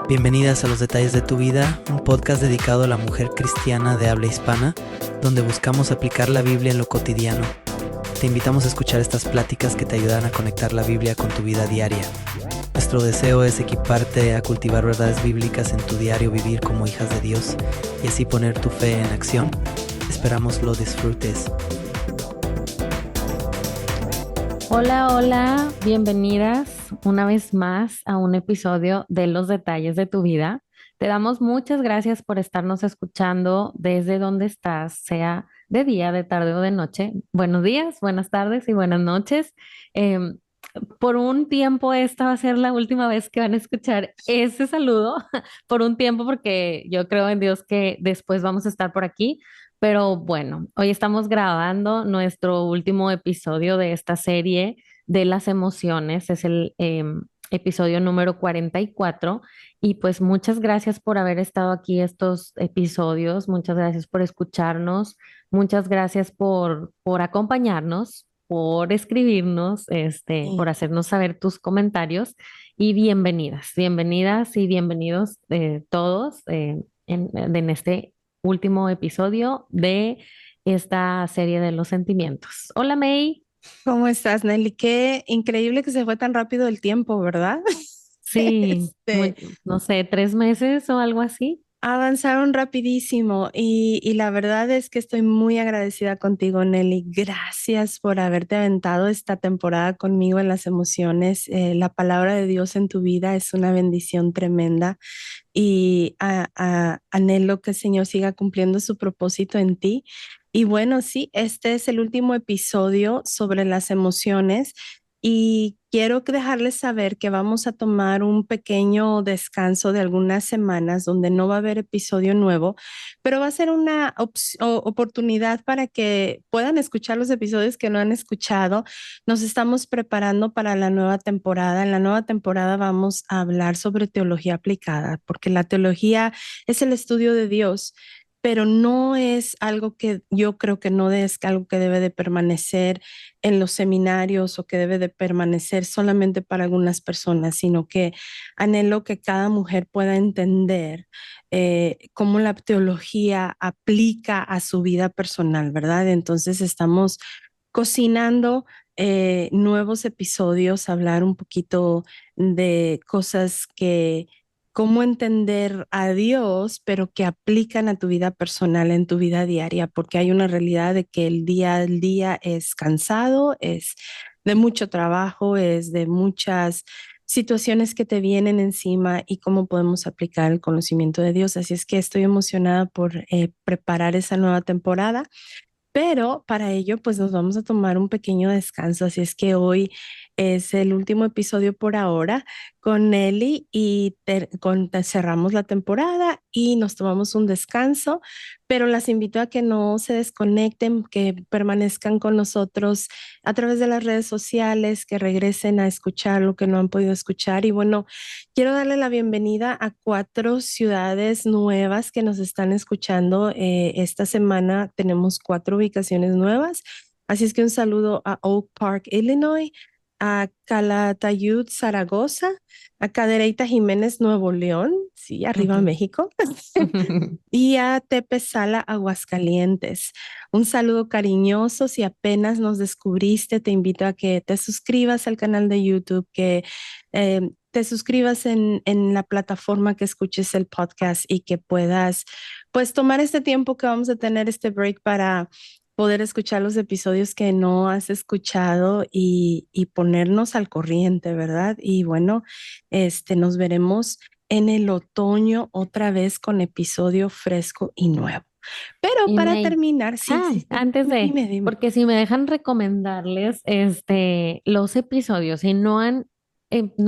Bienvenidas a Los Detalles de tu Vida, un podcast dedicado a la mujer cristiana de habla hispana, donde buscamos aplicar la Biblia en lo cotidiano. Te invitamos a escuchar estas pláticas que te ayudan a conectar la Biblia con tu vida diaria. Nuestro deseo es equiparte a cultivar verdades bíblicas en tu diario vivir como hijas de Dios y así poner tu fe en acción. Esperamos lo disfrutes. Hola, hola, bienvenidas una vez más a un episodio de Los Detalles de tu Vida. Te damos muchas gracias por estarnos escuchando desde donde estás, sea de día, de tarde o de noche. Buenos días, buenas tardes y buenas noches. Em, por un tiempo esta va a ser la última vez que van a escuchar ese saludo, por un tiempo porque yo creo en Dios que después vamos a estar por aquí. Pero bueno, hoy estamos grabando nuestro último episodio de esta serie de las emociones. Es el episodio número 44. Y pues muchas gracias por haber estado aquí estos episodios. Muchas gracias por escucharnos. Muchas gracias por acompañarnos, por escribirnos, por Sí. hacernos saber tus comentarios. Y bienvenidas y bienvenidos todos en este último episodio de esta serie de los sentimientos. Hola May. ¿Cómo estás, Nelly? Qué increíble que se fue tan rápido el tiempo, ¿verdad? Sí, Este, no sé, 3 meses o algo así. avanzaron rapidísimo y la verdad es que estoy muy agradecida contigo, Nelly. Gracias por haberte aventado esta temporada conmigo en las emociones. La palabra de Dios en tu vida es una bendición tremenda y anhelo que el Señor siga cumpliendo su propósito en ti. Y bueno, sí, este es el último episodio sobre las emociones y quiero dejarles saber que vamos a tomar un pequeño descanso de algunas semanas donde no va a haber episodio nuevo, pero va a ser una oportunidad para que puedan escuchar los episodios que no han escuchado. Nos estamos preparando para la nueva temporada. En la nueva temporada vamos a hablar sobre teología aplicada, porque la teología es el estudio de Dios, pero no es algo que yo creo que no es algo que debe de permanecer en los seminarios o que debe de permanecer solamente para algunas personas, sino que anhelo que cada mujer pueda entender cómo la teología aplica a su vida personal, ¿verdad? Entonces estamos cocinando nuevos episodios, hablar un poquito de cosas que, cómo entender a Dios, pero que aplican a tu vida personal, en tu vida diaria, porque hay una realidad de que el día al día es cansado, es de mucho trabajo, es de muchas situaciones que te vienen encima y cómo podemos aplicar el conocimiento de Dios. Así es que estoy emocionada por preparar esa nueva temporada. Pero para ello, pues nos vamos a tomar un pequeño descanso. Así es que hoy es el último episodio por ahora con Nelly y cerramos la temporada y nos tomamos un descanso. Pero las invito a que no se desconecten, que permanezcan con nosotros a través de las redes sociales, que regresen a escuchar lo que no han podido escuchar. Y bueno, quiero darle la bienvenida a 4 ciudades nuevas que nos están escuchando. Esta semana tenemos 4 ubicaciones nuevas. Así es que un saludo a Oak Park, Illinois, a Calatayud, Zaragoza, a Cadereyta Jiménez, Nuevo León, sí, arriba Ujú. México, y a Tepezala, Aguascalientes. Un saludo cariñoso. Si apenas nos descubriste, te invito a que te suscribas al canal de YouTube, que te suscribas en la plataforma que escuches el podcast y que puedas, pues, tomar este tiempo que vamos a tener este break para poder escuchar los episodios que no has escuchado y ponernos al corriente, ¿verdad? Y bueno, nos veremos en el otoño otra vez con episodio fresco y nuevo. Pero Y para May, terminar, sí, sí, sí, antes de, dime. porque si me dejan recomendarles los episodios y no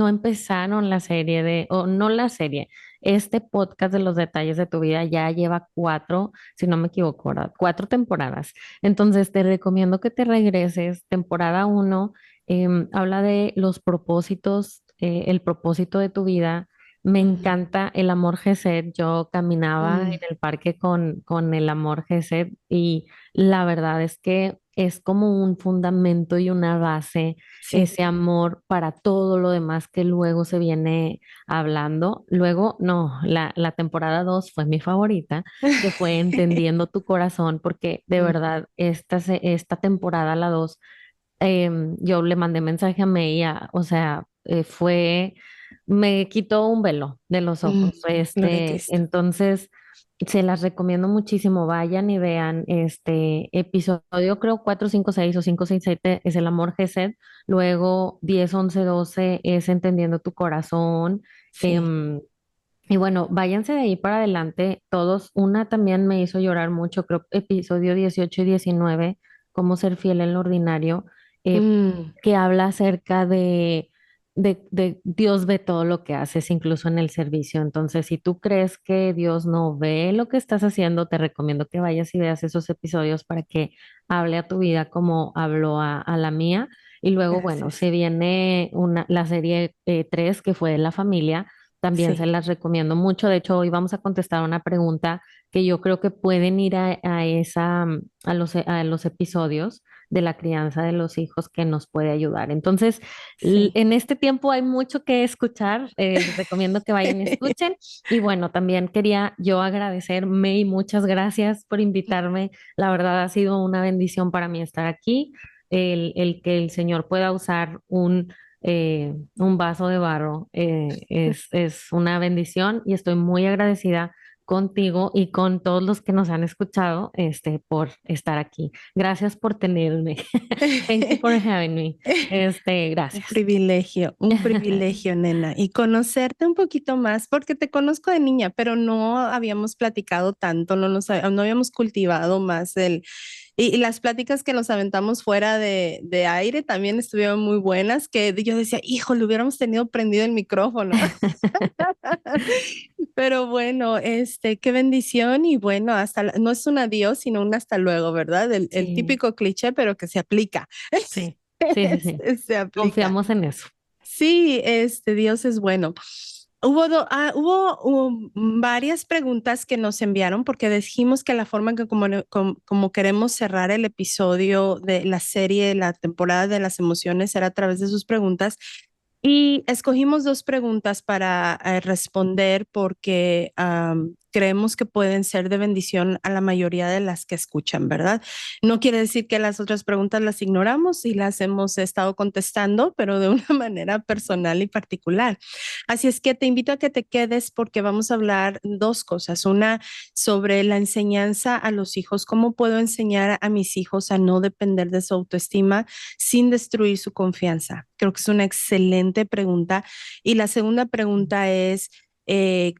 empezaron la serie o no la serie, este podcast de los detalles de tu vida ya lleva 4, si no me equivoco, ¿verdad? 4 temporadas. Entonces te recomiendo que te regreses. Temporada 1 habla de los propósitos, el propósito de tu vida. Me Ujú. encanta el amor Gesed. Yo caminaba en Mm, el parque con el amor Gesed y la verdad es que es como un fundamento y una base, Sí. ese amor para todo lo demás que luego se viene hablando. Luego, no, la temporada 2 fue mi favorita, que fue Entendiendo tu corazón, porque de Mm, verdad esta temporada, la 2, yo le mandé mensaje a Meia, o sea, me quitó un velo de los mm, ojos. Gloria a Cristo. Entonces, se las recomiendo muchísimo. Vayan y vean este episodio, creo 4, 5, 6 o 5, 6, 7 es el amor Gesed. Luego 10, 11, 12 es Entendiendo tu corazón. Sí. em, y bueno, váyanse de ahí para adelante todos. Una también me hizo llorar mucho, creo, episodio 18 y 19, cómo ser fiel en lo ordinario, eh, Mm, que habla acerca de Dios ve todo lo que haces, incluso en el servicio. Entonces, si tú crees que Dios no ve lo que estás haciendo, te recomiendo que vayas y veas esos episodios para que hable a tu vida como habló a la mía. Y luego, bueno, Gracias. se viene la serie 3, que fue de la familia. También se Sí. las recomiendo mucho. De hecho, hoy vamos a contestar una pregunta que yo creo que pueden ir a los episodios de la crianza de los hijos, que nos puede ayudar. Entonces, Sí. en este tiempo hay mucho que escuchar. Les recomiendo que vayan y escuchen. Y bueno, también quería yo agradecer, May, muchas gracias por invitarme. La verdad ha sido una bendición para mí estar aquí. El que el Señor pueda usar un vaso de barro, es una bendición, y estoy muy agradecida contigo y con todos los que nos han escuchado, por estar aquí. Gracias por tenerme. Thank you for having me. Gracias. Un privilegio, nena, y conocerte un poquito más, porque te conozco de niña, pero no habíamos platicado tanto, no habíamos cultivado más y las pláticas que nos aventamos fuera de aire también estuvieron muy buenas, que yo decía, hijo, le hubiéramos tenido prendido el micrófono. Pero bueno, qué bendición y bueno, no es un adiós, sino un hasta luego, ¿verdad? El Sí, típico cliché, pero que se aplica. sí, sí, sí, sí. Se aplica. Confiamos en eso. Sí, Dios es bueno. Hubo varias preguntas que nos enviaron porque dijimos que la forma que como queremos cerrar el episodio de la serie, la temporada de las emociones, era a través de sus preguntas. Y escogimos dos preguntas para responder porque creemos que pueden ser de bendición a la mayoría de las que escuchan, ¿verdad? No quiere decir que las otras preguntas las ignoramos y las hemos estado contestando, pero de una manera personal y particular. Así es que te invito a que te quedes porque vamos a hablar dos cosas. Una, sobre la enseñanza a los hijos, cómo puedo enseñar a mis hijos a no depender de su autoestima sin destruir su confianza. Creo que es una excelente pregunta. Y la segunda pregunta es,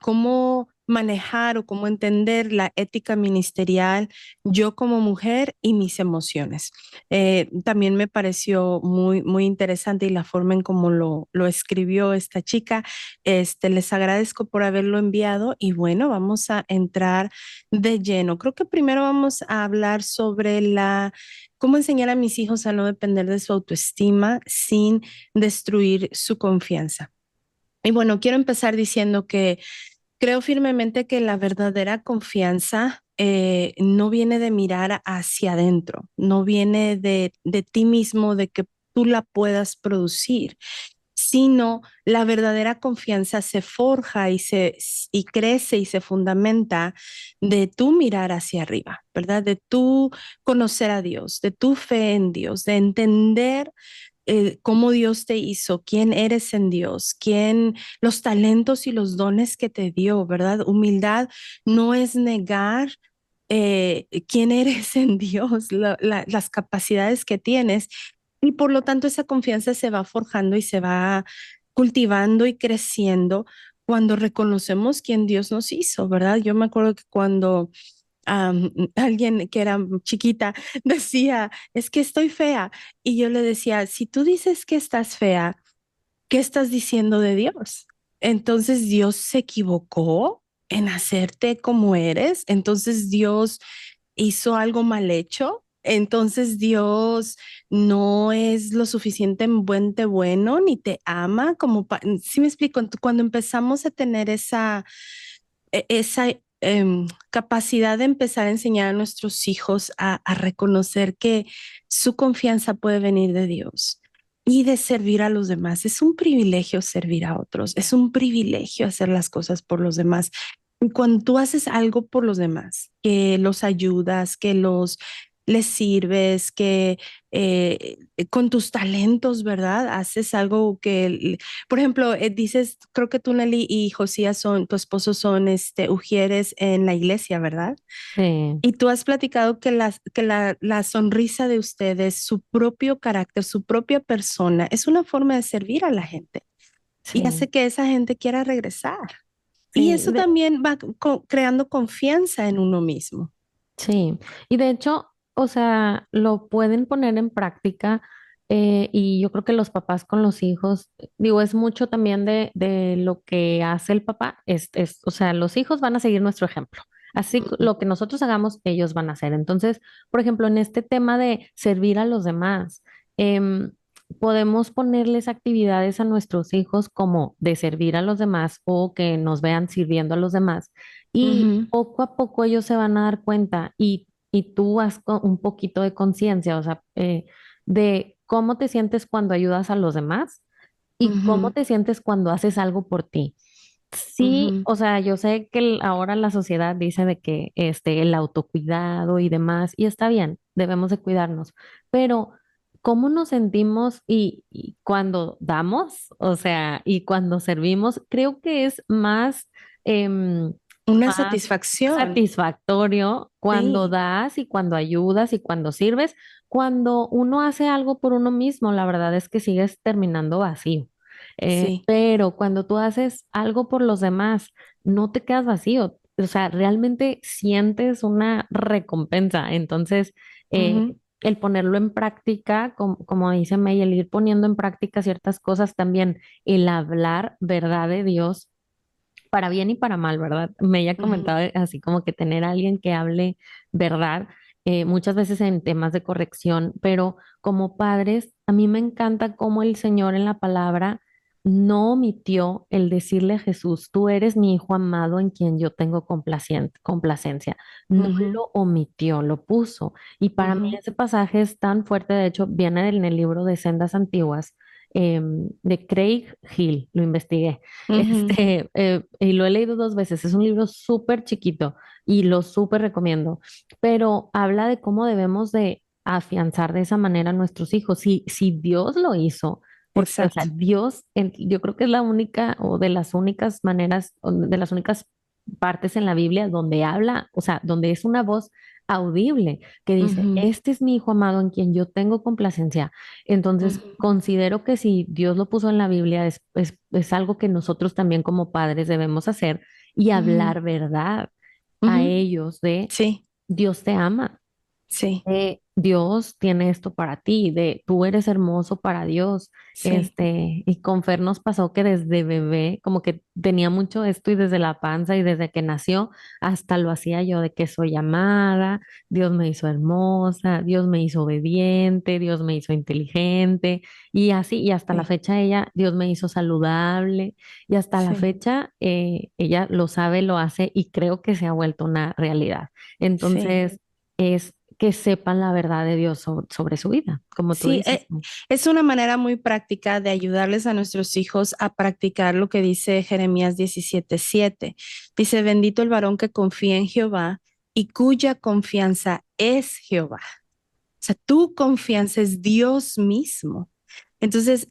¿cómo manejar o cómo entender la ética ministerial yo como mujer y mis emociones? También me pareció muy, muy interesante y la forma en cómo lo escribió esta chica. Les agradezco por haberlo enviado y bueno, vamos a entrar de lleno. Creo que primero vamos a hablar sobre cómo enseñar a mis hijos a no depender de su autoestima sin destruir su confianza. Y bueno, quiero empezar diciendo que creo firmemente que la verdadera confianza no viene de mirar hacia adentro, no viene de ti mismo, de que tú la puedas producir, sino la verdadera confianza se forja y crece y se fundamenta de tú mirar hacia arriba, ¿verdad? De tú conocer a Dios, de tu fe en Dios, de entender cómo Dios te hizo, quién eres en Dios, los talentos y los dones que te dio, ¿verdad? Humildad no es negar quién eres en Dios, las capacidades que tienes, y por lo tanto esa confianza se va forjando y se va cultivando y creciendo cuando reconocemos quién Dios nos hizo, ¿verdad? Yo me acuerdo que cuando alguien que era chiquita decía, es que estoy fea. Y yo le decía, si tú dices que estás fea, ¿qué estás diciendo de Dios? Entonces Dios se equivocó en hacerte como eres. Entonces Dios hizo algo mal hecho. Entonces Dios no es lo suficientemente bueno ni te ama como, ¿sí me explico? Cuando empezamos a tener esa capacidad de empezar a enseñar a nuestros hijos a reconocer que su confianza puede venir de Dios y de servir a los demás. Es un privilegio servir a otros, es un privilegio hacer las cosas por los demás. Y cuando tú haces algo por los demás, que los ayudas, que les sirves, que con tus talentos, ¿verdad? Haces algo por ejemplo, dices, creo que tú, Nelly, y Josías tu esposo son ujieres en la iglesia, ¿verdad? Sí, Y tú has platicado que la sonrisa de ustedes, su propio carácter, su propia persona, es una forma de servir a la gente y sí, hace que esa gente quiera regresar. Y sí. eso también va creando confianza en uno mismo. Sí, y de hecho, o sea, lo pueden poner en práctica y yo creo que los papás con los hijos, digo, es mucho también de lo que hace el papá, o sea, los hijos van a seguir nuestro ejemplo. Así Ujú, lo que nosotros hagamos, ellos van a hacer. Entonces, por ejemplo, en este tema de servir a los demás, em, podemos ponerles actividades a nuestros hijos como de servir a los demás o que nos vean sirviendo a los demás. Y ujú, poco a poco ellos se van a dar cuenta y tú haz un poquito de conciencia, o sea, de cómo te sientes cuando ayudas a los demás y cómo ujú, te sientes cuando haces algo por ti. Sí, ujú, o sea, yo sé que ahora la sociedad dice de que el autocuidado y demás, y está bien, debemos de cuidarnos, pero ¿cómo nos sentimos y cuando damos, o sea, y cuando servimos? Creo que es una más satisfacción. satisfactorio cuando Sí, das y cuando ayudas y cuando sirves. Cuando uno hace algo por uno mismo, la verdad es que sigues terminando vacío. sí. Pero cuando tú haces algo por los demás, no te quedas vacío. O sea, realmente sientes una recompensa. Entonces, eh, Ujú, el ponerlo en práctica, como dice May, el ir poniendo en práctica ciertas cosas también, el hablar verdad de Dios para bien y para mal, ¿verdad? Me ella ujú, comentado así como que tener a alguien que hable verdad, muchas veces en temas de corrección, pero como padres, a mí me encanta cómo el Señor en la palabra no omitió el decirle a Jesús, tú eres mi hijo amado en quien yo tengo complacencia. No ujú, lo omitió, lo puso. Y para mí ujú, ese pasaje es tan fuerte, de hecho, viene en el libro de Sendas Antiguas, de Craig Hill, lo investigué. ujú, Y lo he leído dos veces. Es un libro súper chiquito y lo súper recomiendo, pero habla de cómo debemos de afianzar de esa manera a nuestros hijos. Si Dios lo hizo, porque, o sea, exacto. Dios, yo creo que es la única o de las únicas maneras, o de las únicas partes en la Biblia donde habla, o sea, donde es una voz audible que dice, Ujú, este es mi hijo amado en quien yo tengo complacencia. Entonces, ujú, considero que si Dios lo puso en la Biblia, es algo que nosotros también como padres debemos hacer y ujú, hablar verdad a ujú. ellos de Sí, Dios te ama, sí, de Dios tiene esto para ti, de tú eres hermoso para Dios. sí. Y con Fer nos pasó que desde bebé, como que tenía mucho esto y desde la panza y desde que nació, hasta lo hacía yo de que soy amada, Dios me hizo hermosa, Dios me hizo obediente, Dios me hizo inteligente y así, y hasta la Sí, fecha ella, Dios me hizo saludable y hasta la sí, fecha ella lo sabe, lo hace y creo que se ha vuelto una realidad. sí, Entonces, es que sepan la verdad de Dios sobre su vida, como tú sí. dices. ¿No? Es una manera muy práctica de ayudarles a nuestros hijos a practicar lo que dice Jeremías 17:7. Dice, bendito el varón que confía en Jehová y cuya confianza es Jehová. O sea, tu confianza es Dios mismo. Entonces,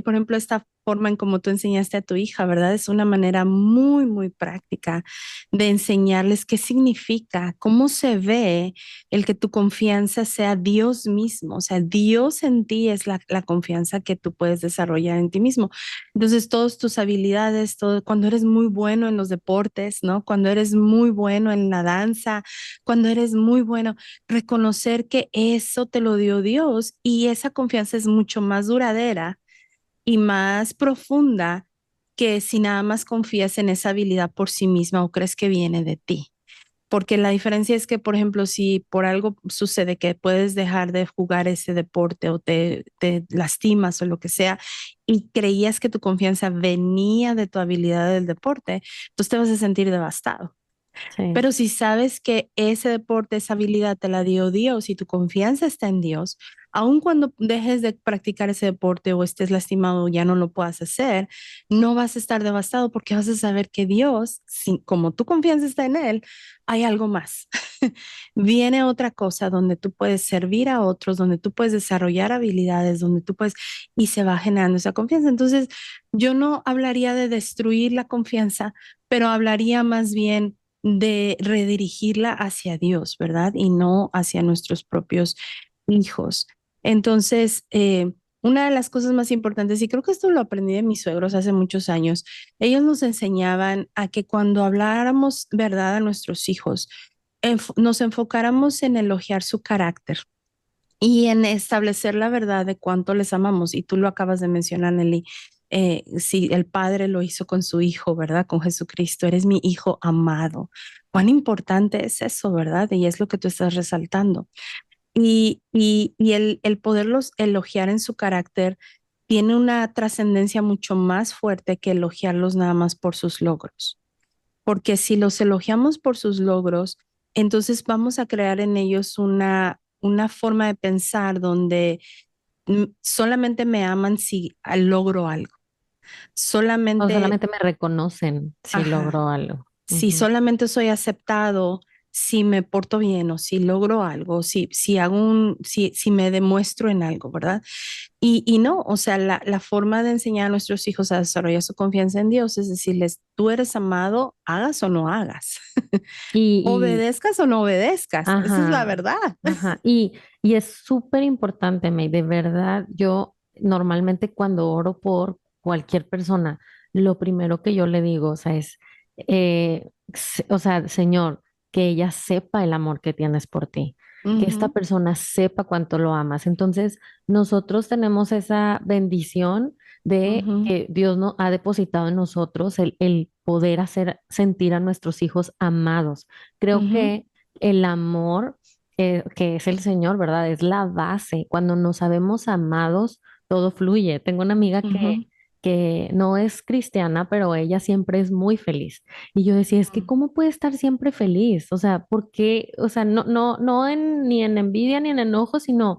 por ejemplo, esta forma en como tú enseñaste a tu hija, ¿verdad? Es una manera muy, muy práctica de enseñarles qué significa, cómo se ve el que tu confianza sea Dios mismo. O sea, Dios en ti es la confianza que tú puedes desarrollar en ti mismo. Entonces, todas tus habilidades, todo, cuando eres muy bueno en los deportes, ¿no? Cuando eres muy bueno en la danza, cuando eres muy bueno reconocer que eso te lo dio Dios y esa confianza es mucho más duradera y más profunda que si nada más confías en esa habilidad por sí misma o crees que viene de ti. Porque la diferencia es que, por ejemplo, si por algo sucede que puedes dejar de jugar ese deporte o te lastimas o lo que sea y creías que tu confianza venía de tu habilidad del deporte, entonces te vas a sentir devastado. Sí. Pero si sabes que ese deporte, esa habilidad te la dio Dios y tu confianza está en Dios, aun cuando dejes de practicar ese deporte o estés lastimado o ya no lo puedas hacer, no vas a estar devastado porque vas a saber que Dios, como tu confianza está en Él, hay algo más. Viene otra cosa donde tú puedes servir a otros, donde tú puedes desarrollar habilidades, donde tú puedes, y se va generando esa confianza. Entonces, yo no hablaría de destruir la confianza, pero hablaría más bien de redirigirla hacia Dios, ¿verdad? Y no hacia nuestros propios hijos. Entonces, una de las cosas más importantes, y creo que esto lo aprendí de mis suegros hace muchos años, ellos nos enseñaban a que cuando habláramos verdad a nuestros hijos, nos enfocáramos en elogiar su carácter y en establecer la verdad de cuánto les amamos. Y tú lo acabas de mencionar, Nelly. Si el Padre lo hizo con su Hijo, ¿verdad? Con Jesucristo, eres mi Hijo amado. Cuán importante es eso, ¿verdad? Y es lo que tú estás resaltando. Y el poderlos elogiar en su carácter tiene una trascendencia mucho más fuerte que elogiarlos nada más por sus logros. Porque si los elogiamos por sus logros, entonces vamos a crear en ellos una forma de pensar donde solamente me aman si logro algo. O Solamente, solamente me reconocen si ajá, logro algo. si Ujú. solamente soy aceptado, si me porto bien o si logro algo, si me demuestro en algo, ¿verdad? Y no, o sea, la forma de enseñar a nuestros hijos a desarrollar su confianza en Dios es decirles, tú eres amado, hagas o no hagas, Y, obedezcas o no obedezcas, esa es la ajá, verdad. ajá. Y es súper importante, May, de verdad, yo normalmente cuando oro por cualquier persona, lo primero que yo le digo, o sea, es, o sea, Señor, que ella sepa el amor que tienes por ti, que esta Ujú, persona sepa cuánto lo amas. Entonces, nosotros tenemos esa bendición de ujú, que Dios nos ha depositado en nosotros el poder hacer sentir a nuestros hijos amados. Creo ujú, que el amor que es el Señor, ¿verdad? Es la base. Cuando nos sabemos amados, todo fluye. Tengo una amiga ujú. que no es cristiana, pero ella siempre es muy feliz. Y yo decía, es que ¿cómo puede estar siempre feliz? O sea, ¿por qué? O sea, no ni en envidia ni en enojo, sino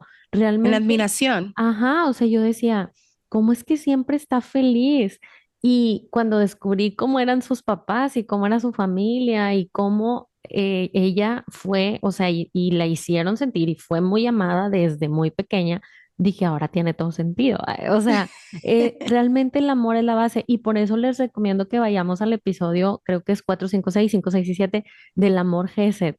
En realmente, admiración, ajá, o sea, yo decía, ¿cómo es que siempre está feliz? Y cuando descubrí cómo eran sus papás y cómo era su familia y cómo ella fue, o sea, y la hicieron sentir y fue muy amada desde muy pequeña, dije, ahora tiene todo sentido. O sea, realmente el amor es la base y por eso les recomiendo que vayamos al episodio, creo que es 4, 5, 6, 5, 6 y 7 del amor Gesed.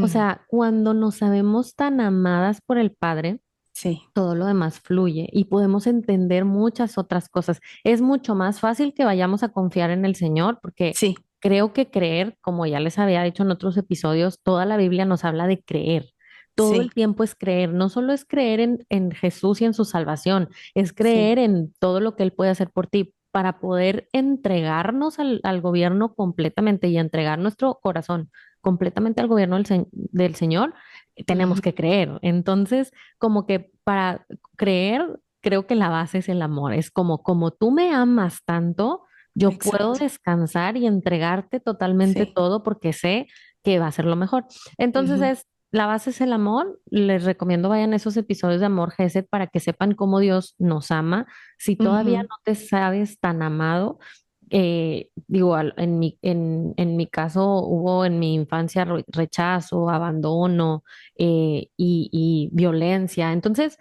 O Mm, sea, cuando nos sabemos tan amadas por el Padre, sí, todo lo demás fluye y podemos entender muchas otras cosas. Es mucho más fácil que vayamos a confiar en el Señor porque sí, creo que creer, como ya les había dicho en otros episodios, toda la Biblia nos habla de creer. Todo sí, el tiempo es creer, no solo es creer en Jesús y en su salvación, es sí. creer en todo lo que Él puede hacer por ti para poder entregarnos al gobierno completamente y entregar nuestro corazón completamente al gobierno del Señor, tenemos Ujú, que creer. Entonces, como que para creer, creo que la base es el amor. Es como tú me amas tanto, yo puedo exacto, descansar y entregarte totalmente sí. todo porque sé que va a ser lo mejor. Entonces Ujú, la base es el amor. Les recomiendo vayan a esos episodios de Amor Gesed para que sepan cómo Dios nos ama. Si todavía ujú, no te sabes tan amado, digo, en mi caso hubo en mi infancia rechazo, abandono y violencia. Entonces,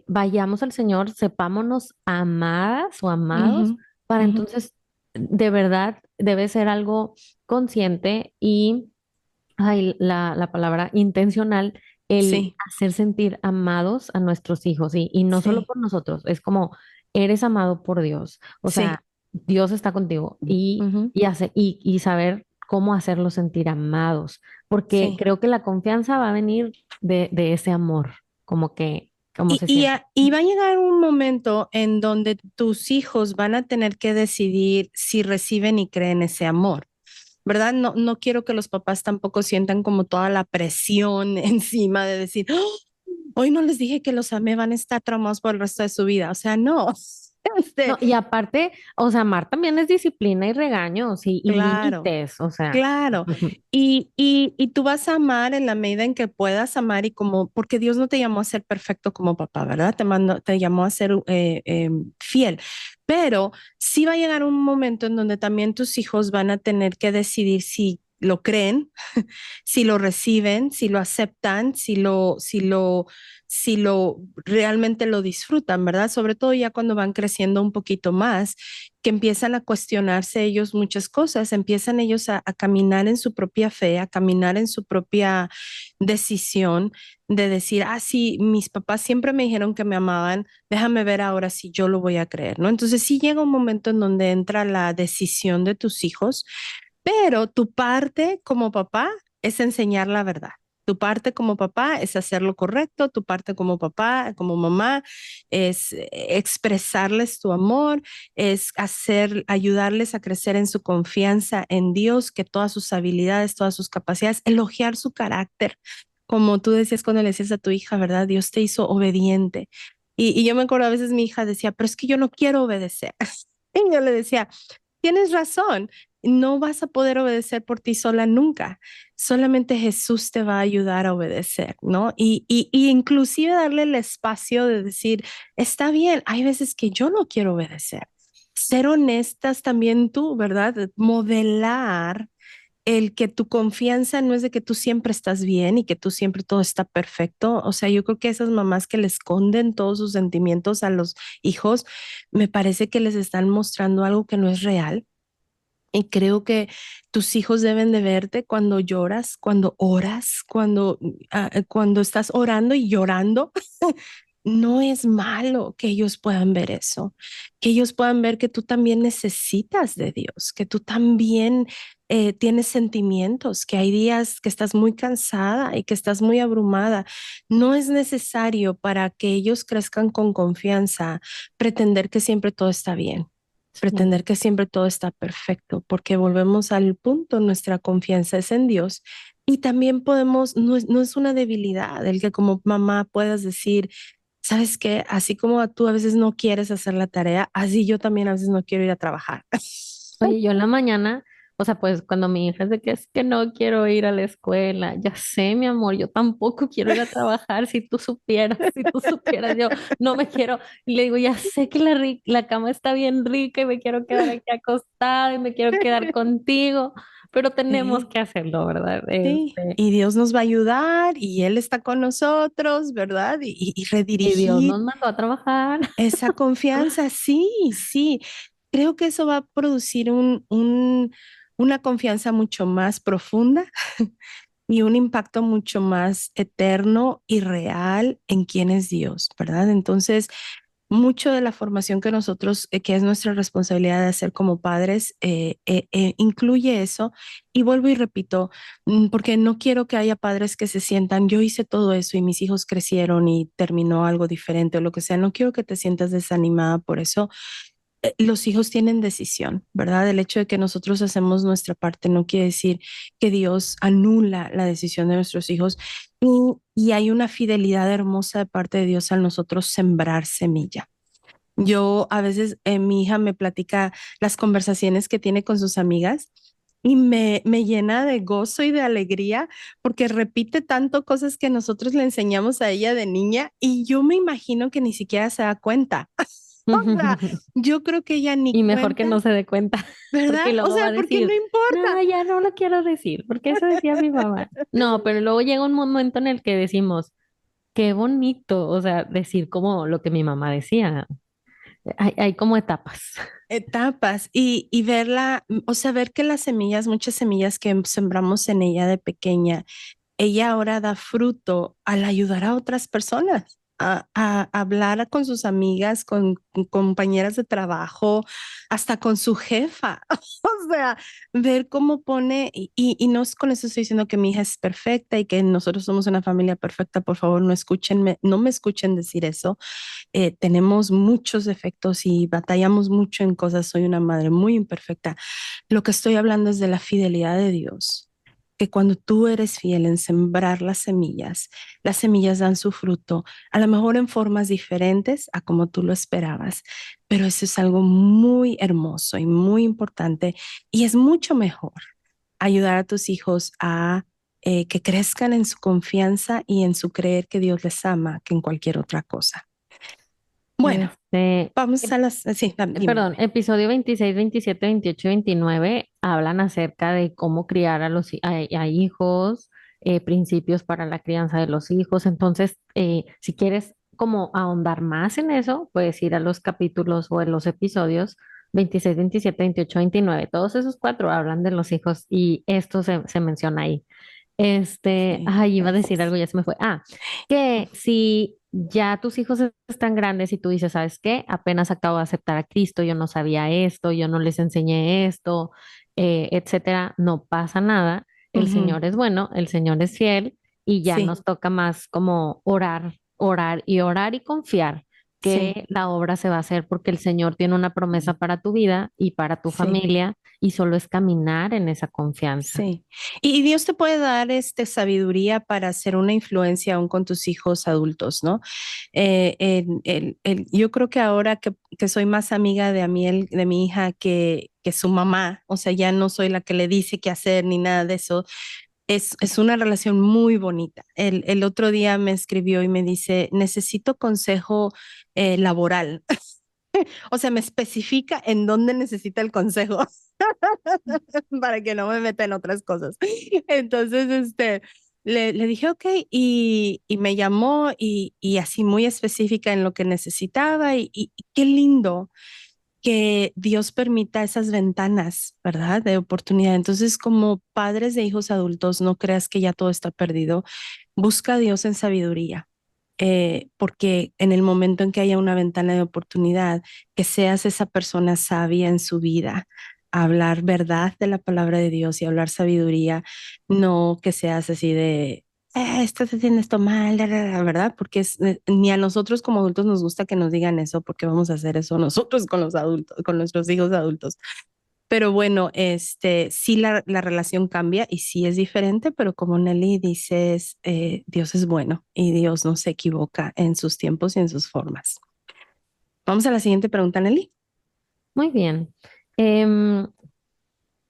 vayamos al Señor, sepámonos amadas o amados, ujú, para ujú. entonces, de verdad, debe ser algo consciente y, ay, la palabra intencional, el Sí, hacer sentir amados a nuestros hijos y no solo sí, por nosotros, es como eres amado por Dios, o sí. sea, Dios está contigo Ujú, y saber cómo hacerlos sentir amados, porque sí. creo que la confianza va a venir de ese amor, como que, cómo Y, se y, siente. a- y va a llegar un momento en donde tus hijos van a tener que decidir si reciben y creen ese amor, ¿verdad? No, no quiero que los papás tampoco sientan como toda la presión encima de decir, "Oh, hoy no les dije que los amé, van a estar traumados por el resto de su vida". O sea, no. Este, No, y aparte, o sea, amar también es disciplina y regaños y claro. límites, o sea. Claro, y tú vas a amar en la medida en que puedas amar y como, porque Dios no te llamó a ser perfecto como papá, ¿verdad? Te llamó a ser fiel, pero sí va a llegar un momento en donde también tus hijos van a tener que decidir si lo creen, si lo reciben, si lo aceptan, si lo realmente lo disfrutan, ¿verdad? Sobre todo ya cuando van creciendo un poquito más, que empiezan a cuestionarse ellos muchas cosas, empiezan ellos a caminar en su propia fe, a caminar en su propia decisión de decir, ah, sí, mis papás siempre me dijeron que me amaban, déjame ver ahora si yo lo voy a creer, ¿no? Entonces sí llega un momento en donde entra la decisión de tus hijos, pero tu parte como papá es enseñar la verdad. Tu parte como papá es hacer lo correcto, tu parte como papá, como mamá, es expresarles tu amor, es ayudarles a crecer en su confianza en Dios, que todas sus habilidades, todas sus capacidades, elogiar su carácter. Como tú decías cuando le decías a tu hija, ¿verdad? Dios te hizo obediente. Y yo me acuerdo a veces mi hija decía, pero es que yo no quiero obedecer. Y yo le decía, tienes razón, no vas a poder obedecer por ti sola nunca. Solamente Jesús te va a ayudar a obedecer, ¿no? Y inclusive darle el espacio de decir, está bien, hay veces que yo no quiero obedecer. Ser honestas también tú, ¿verdad? Modelar el que tu confianza no es de que tú siempre estás bien y que tú siempre todo está perfecto. O sea, yo creo que esas mamás que le esconden todos sus sentimientos a los hijos, me parece que les están mostrando algo que no es real. Y creo que tus hijos deben de verte cuando lloras, cuando oras, cuando estás orando y llorando. No es malo que ellos puedan ver eso, que ellos puedan ver que tú también necesitas de Dios, que tú también tienes sentimientos, que hay días que estás muy cansada y que estás muy abrumada. No es necesario para que ellos crezcan con confianza pretender que siempre todo está bien, Sí. pretender que siempre todo está perfecto, porque volvemos al punto, nuestra confianza es en Dios. Y también podemos, no es una debilidad el que como mamá puedas decir, sabes que así como tú a veces no quieres hacer la tarea, así yo también a veces no quiero ir a trabajar. Oye, yo en la mañana, o sea, pues cuando mi hija es de que es que no quiero ir a la escuela, ya sé, mi amor, yo tampoco quiero ir a trabajar, si tú supieras, yo no me quiero, y le digo, ya sé que la cama está bien rica y me quiero quedar aquí acostada y me quiero quedar contigo, pero tenemos Sí, que hacerlo, ¿verdad? sí. Y Dios nos va a ayudar y Él está con nosotros, ¿verdad? Y Y Dios redirigir nos mandó a trabajar. esa confianza, sí, sí. Creo que eso va a producir una confianza mucho más profunda y un impacto mucho más eterno y real en quién es Dios, ¿verdad? Entonces, mucho de la formación que nosotros, que es nuestra responsabilidad de hacer como padres, incluye eso. Y vuelvo y repito, porque no quiero que haya padres que se sientan, yo hice todo eso y mis hijos crecieron y terminó algo diferente o lo que sea. No quiero que te sientas desanimada por eso. Los hijos tienen decisión, ¿verdad? El hecho de que nosotros hacemos nuestra parte no quiere decir que Dios anula la decisión de nuestros hijos. Y hay una fidelidad hermosa de parte de Dios al nosotros sembrar semilla. Yo a veces, mi hija me platica las conversaciones que tiene con sus amigas y me llena de gozo y de alegría porque repite tanto cosas que nosotros le enseñamos a ella de niña y yo me imagino que ni siquiera se da cuenta. O sea, yo creo que ella ni Y mejor que cuenta, no se dé cuenta, porque ¿verdad? O luego va sea, a porque no decir, no, importa. ya no lo quiero decir, porque eso decía mi mamá. No, pero luego llega un momento en el que decimos, qué bonito, o sea, decir como lo que mi mamá decía. Hay como etapas. Etapas y verla, o sea, ver que las semillas, muchas semillas que sembramos en ella de pequeña, ella ahora da fruto al ayudar a otras personas, a hablar con sus amigas, con compañeras de trabajo, hasta con su jefa. O sea, ver cómo pone, y no es con eso estoy diciendo que mi hija es perfecta y que nosotros somos una familia perfecta, por favor, no me escuchen decir eso. Tenemos muchos defectos y batallamos mucho en cosas. Soy una madre muy imperfecta. Lo que estoy hablando es de la fidelidad de Dios que cuando tú eres fiel en sembrar las semillas dan su fruto, a lo mejor en formas diferentes a como tú lo esperabas, pero eso es algo muy hermoso y muy importante y es mucho mejor ayudar a tus hijos a que crezcan en su confianza y en su creer que Dios les ama que en cualquier otra cosa. Bueno, Este, vamos a las... Sí, dime, Perdón, dime. episodio 26, 27, 28 y 29 hablan acerca de cómo criar a hijos, principios para la crianza de los hijos. Entonces, si quieres como ahondar más en eso, puedes ir a los capítulos o en los episodios 26, 27, 28, 29. Todos esos cuatro hablan de los hijos y esto se menciona ahí. Sí, Iba a decir gracias. algo, ya se me fue. Que si ya tus hijos están grandes y tú dices, ¿sabes qué? Apenas acabo de aceptar a Cristo, yo no sabía esto, yo no les enseñé esto, etcétera, no pasa nada. El Ujú, Señor es bueno, el Señor es fiel y ya sí, nos toca más como orar y confiar sí, que la obra se va a hacer porque el Señor tiene una promesa para tu vida y para tu sí. familia y solo es caminar en esa confianza. Sí, y Dios te puede dar sabiduría para hacer una influencia aún con tus hijos adultos, ¿no? Yo creo que ahora que soy más amiga de de mi hija que su mamá, o sea, ya no soy la que le dice qué hacer ni nada de eso, es una relación muy bonita. El otro día me escribió y me dice, necesito consejo laboral. O sea, me especifica en dónde necesita el consejo. Para que no me meta en otras cosas. Entonces, le dije, ok, y me llamó y así muy específica en lo que necesitaba y qué lindo que Dios permita esas ventanas, ¿verdad? De oportunidad. Entonces, como padres de hijos adultos, no creas que ya todo está perdido. Busca a Dios en sabiduría. Porque en el momento en que haya una ventana de oportunidad, que seas esa persona sabia en su vida, hablar verdad de la palabra de Dios y hablar sabiduría, no que seas así de, estás haciendo esto mal, ¿verdad? Porque ni a nosotros como adultos nos gusta que nos digan eso, porque vamos a hacer eso nosotros con los adultos, con nuestros hijos adultos. Pero bueno, sí la relación cambia y sí es diferente, pero como Nelly dices, Dios es bueno y Dios no se equivoca en sus tiempos y en sus formas. Vamos a la siguiente pregunta, Nelly. Muy bien. Em,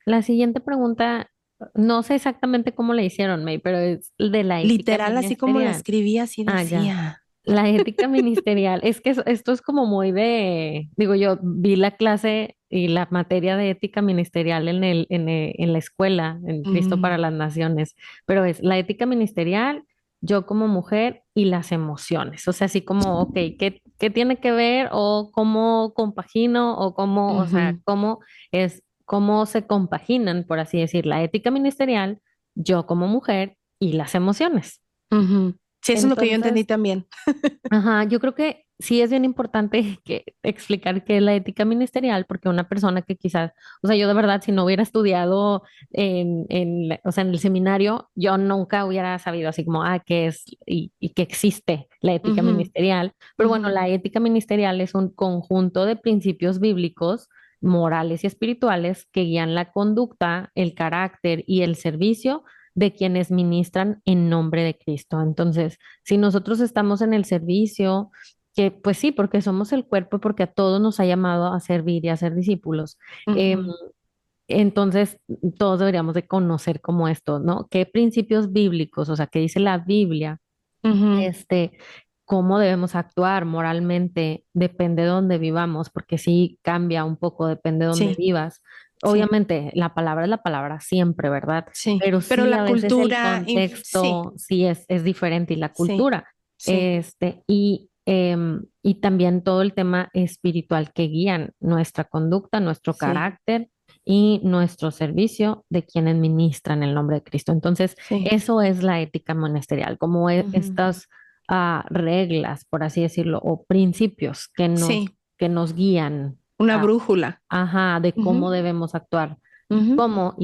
La siguiente pregunta, no sé exactamente cómo le hicieron, May, pero es de la ética Literal, así como la ministerial. escribí, así Ya. decía. La ética ministerial. Es que esto es como muy digo yo, vi la clase y la materia de ética ministerial en la escuela, en Cristo Mm, para las Naciones, pero es la ética ministerial, yo como mujer y las emociones. O sea, así como, ok, ¿qué tiene que ver o cómo compagino o cómo, o sea, ujú, cómo se compaginan, por así decir, la ética ministerial, yo como mujer y las emociones? ujú. Sí, eso es lo que yo entendí Entonces, también. ajá, yo creo que sí es bien importante que explicar qué es la ética ministerial, porque una persona que quizás, o sea, yo de verdad, si no hubiera estudiado o sea, en el seminario, yo nunca hubiera sabido así como, qué es y que existe la ética Ujú, ministerial. Pero bueno, ujú, la ética ministerial es un conjunto de principios bíblicos, morales y espirituales que guían la conducta, el carácter y el servicio de quienes ministran en nombre de Cristo. Entonces, si nosotros estamos en el servicio, que pues sí, porque somos el cuerpo, porque a todos nos ha llamado a servir y a ser discípulos. em, ujú, entonces, todos deberíamos de conocer como esto, ¿no? ¿Qué principios bíblicos, o sea, qué dice la Biblia? ujú. Este, cómo debemos actuar moralmente, depende de dónde vivamos, porque sí cambia un poco, depende de dónde Sí, vivas. sí, Obviamente, la palabra es la palabra siempre, ¿verdad? sí. Pero Pero sí, la a veces el cultura, sí, contexto sí es diferente y la sí, cultura. sí, Y también todo el tema espiritual que guían nuestra conducta, nuestro sí, carácter y nuestro servicio de quienes ministran el nombre de Cristo. Entonces, sí. eso es la ética monasterial, como Ujú. estas reglas, por así decirlo, o principios Sí, que nos guían una a, brújula. ajá, de cómo Ujú, debemos actuar, ujú. como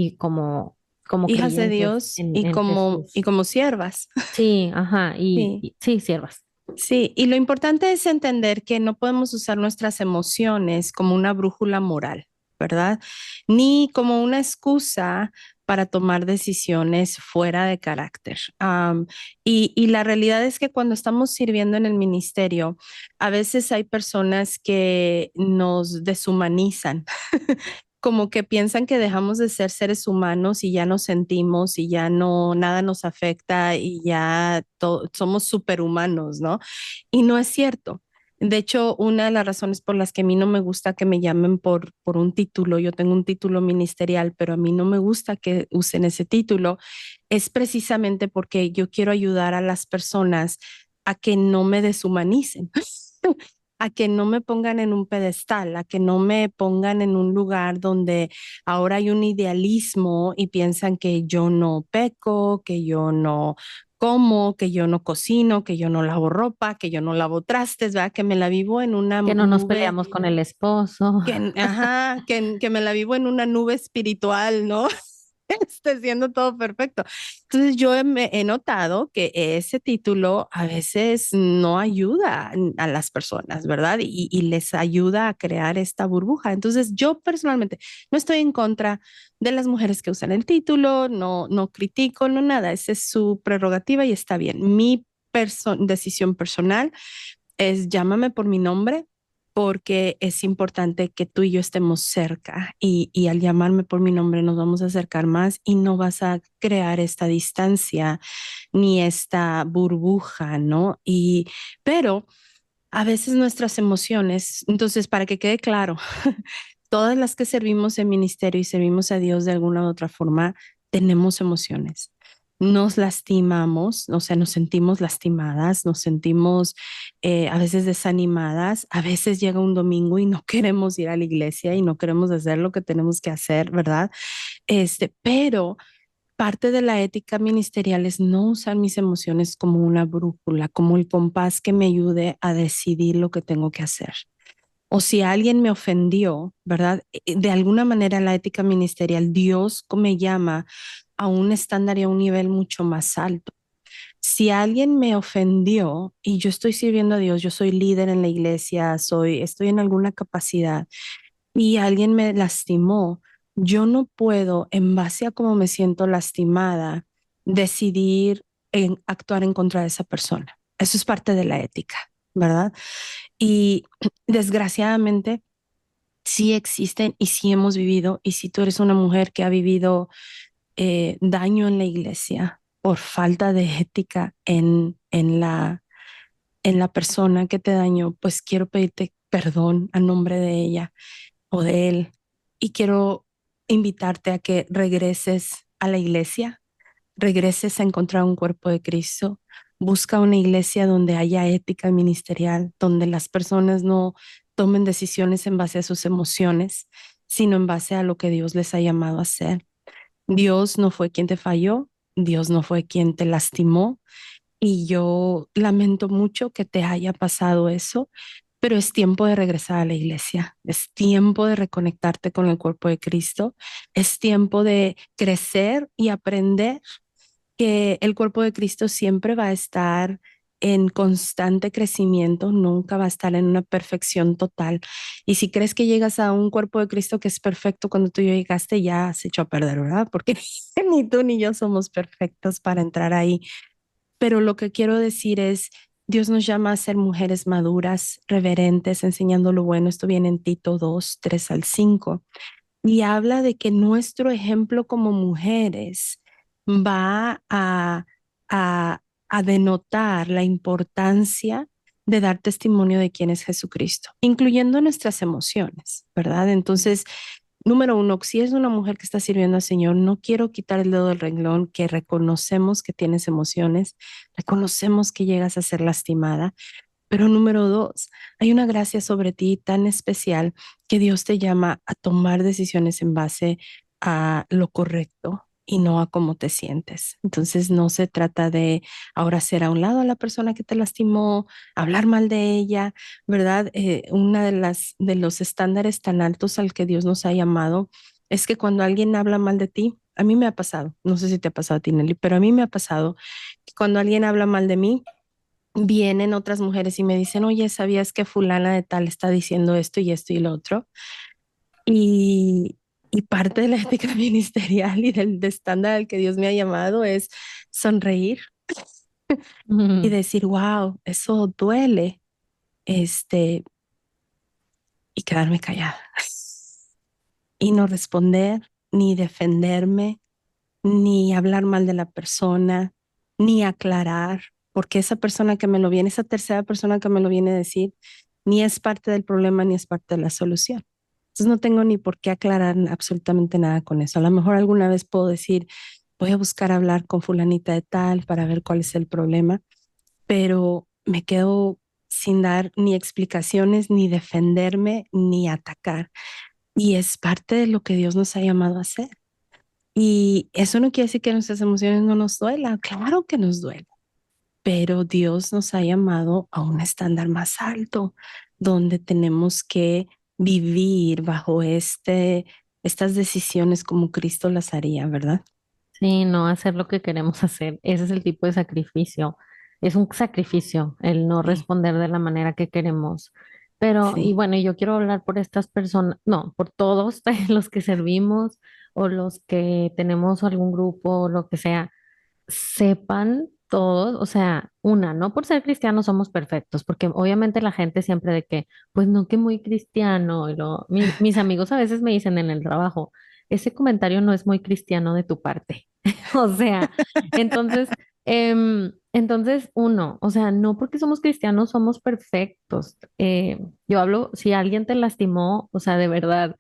Hijas de creyentes Dios en y Jesús. como siervas. Sí, ajá, Sí, sí, siervas. sí. Y lo importante es entender que no podemos usar nuestras emociones como una brújula moral, ¿verdad? Ni como una excusa para tomar decisiones fuera de carácter. Y la realidad es que cuando estamos sirviendo en el ministerio, a veces hay personas que nos deshumanizan. Como que piensan que dejamos de ser seres humanos y ya nos sentimos y ya no, nada nos afecta y ya somos superhumanos, ¿no? Y no es cierto. De hecho, una de las razones por las que a mí no me gusta que me llamen por un título, yo tengo un título ministerial, pero a mí no me gusta que usen ese título, es precisamente porque yo quiero ayudar a las personas a que no me deshumanicen. A que no me pongan en un pedestal, a que no me pongan en un lugar donde ahora hay un idealismo y piensan que yo no peco, que yo no como, que yo no cocino, que yo no lavo ropa, que yo no lavo trastes, ¿verdad? Que me la vivo en una Que no nos nube, peleamos con el esposo. que me la vivo en una nube espiritual, ¿no? Esté siendo todo perfecto. Entonces me he notado que ese título a veces no ayuda a las personas, ¿verdad? Y les ayuda a crear esta burbuja. Entonces yo personalmente no estoy en contra de las mujeres que usan el título, no critico, no nada, esa es su prerrogativa y está bien. Mi decisión personal es llámame por mi nombre porque es importante que tú y yo estemos cerca y al llamarme por mi nombre nos vamos a acercar más y no vas a crear esta distancia ni esta burbuja, ¿no? Pero a veces nuestras emociones, entonces para que quede claro, todas las que servimos en ministerio y servimos a Dios de alguna u otra forma, tenemos emociones. Nos lastimamos, o sea, nos sentimos lastimadas, nos sentimos a veces desanimadas, a veces llega un domingo y no queremos ir a la iglesia y no queremos hacer lo que tenemos que hacer, ¿verdad? Pero parte de la ética ministerial es no usar mis emociones como una brújula, como el compás que me ayude a decidir lo que tengo que hacer. O si alguien me ofendió, ¿verdad? De alguna manera en la ética ministerial, Dios me llama a un estándar y a un nivel mucho más alto. Si alguien me ofendió y yo estoy sirviendo a Dios, yo soy líder en la iglesia, estoy en alguna capacidad y alguien me lastimó, yo no puedo, en base a cómo me siento lastimada, decidir actuar en contra de esa persona. Eso es parte de la ética, ¿verdad? Y desgraciadamente sí existen y sí hemos vivido, y si tú eres una mujer que ha vivido daño en la iglesia por falta de ética en la persona que te dañó, pues quiero pedirte perdón a nombre de ella o de él y quiero invitarte a que regreses a la iglesia, regreses a encontrar un cuerpo de Cristo. Busca una iglesia donde haya ética ministerial, donde las personas no tomen decisiones en base a sus emociones, sino en base a lo que Dios les ha llamado a hacer. Dios no fue quien te falló, Dios no fue quien te lastimó y yo lamento mucho que te haya pasado eso, pero es tiempo de regresar a la iglesia, es tiempo de reconectarte con el cuerpo de Cristo, es tiempo de crecer y aprender que el cuerpo de Cristo siempre va a estar en constante crecimiento, nunca va a estar en una perfección total. Y si crees que llegas a un cuerpo de Cristo que es perfecto cuando tú llegaste, ya has hecho a perder, ¿verdad? Porque ni tú ni yo somos perfectos para entrar ahí. Pero lo que quiero decir es, Dios nos llama a ser mujeres maduras, reverentes, enseñando lo bueno. Esto viene en Tito 2, 3 al 5 y habla de que nuestro ejemplo como mujeres va a denotar la importancia de dar testimonio de quién es Jesucristo, incluyendo nuestras emociones, ¿verdad? Entonces, número uno, si es una mujer que está sirviendo al Señor, no quiero quitar el dedo del renglón, que reconocemos que tienes emociones, reconocemos que llegas a ser lastimada, pero número dos, hay una gracia sobre ti tan especial que Dios te llama a tomar decisiones en base a lo correcto y no a cómo te sientes. Entonces no se trata de ahora hacer a un lado a la persona que te lastimó, hablar mal de ella, ¿verdad? Una de los estándares tan altos al que Dios nos ha llamado es que cuando alguien habla mal de ti, a mí me ha pasado, no sé si te ha pasado a ti, Nelly, pero a mí me ha pasado que cuando alguien habla mal de mí, vienen otras mujeres y me dicen, oye, ¿sabías que fulana de tal está diciendo esto y esto y lo otro? Y Y parte de la ética ministerial y del estándar al que Dios me ha llamado es sonreír y Ujú. decir, wow, eso duele, este, y quedarme callada y no responder, ni defenderme, ni hablar mal de la persona, ni aclarar, porque esa persona que me lo viene, esa tercera persona que me lo viene a decir, ni es parte del problema ni es parte de la solución. Entonces no tengo ni por qué aclarar absolutamente nada con eso. A lo mejor alguna vez puedo decir, voy a buscar hablar con fulanita de tal para ver cuál es el problema, pero me quedo sin dar ni explicaciones, ni defenderme, ni atacar. Y es parte de lo que Dios nos ha llamado a hacer. Y eso no quiere decir que nuestras emociones no nos duelan. Claro que nos duele, pero Dios nos ha llamado a un estándar más alto, donde tenemos que vivir bajo estas decisiones como Cristo las haría, ¿verdad? Sí, no hacer lo que queremos hacer. Ese es el tipo de sacrificio. Es un sacrificio el no Sí, responder de la manera que queremos. Pero, y sí. bueno, yo quiero hablar por estas personas, no, por todos los que servimos o los que tenemos algún grupo o lo que sea, sepan todos, o sea, una, no por ser cristianos somos perfectos, porque obviamente la gente siempre de que, pues no que muy cristiano, y mis amigos a veces me dicen en el trabajo, ese comentario no es muy cristiano de tu parte. O sea, entonces, entonces uno, o sea, no porque somos cristianos somos perfectos. Yo hablo, si alguien te lastimó, o sea, de verdad,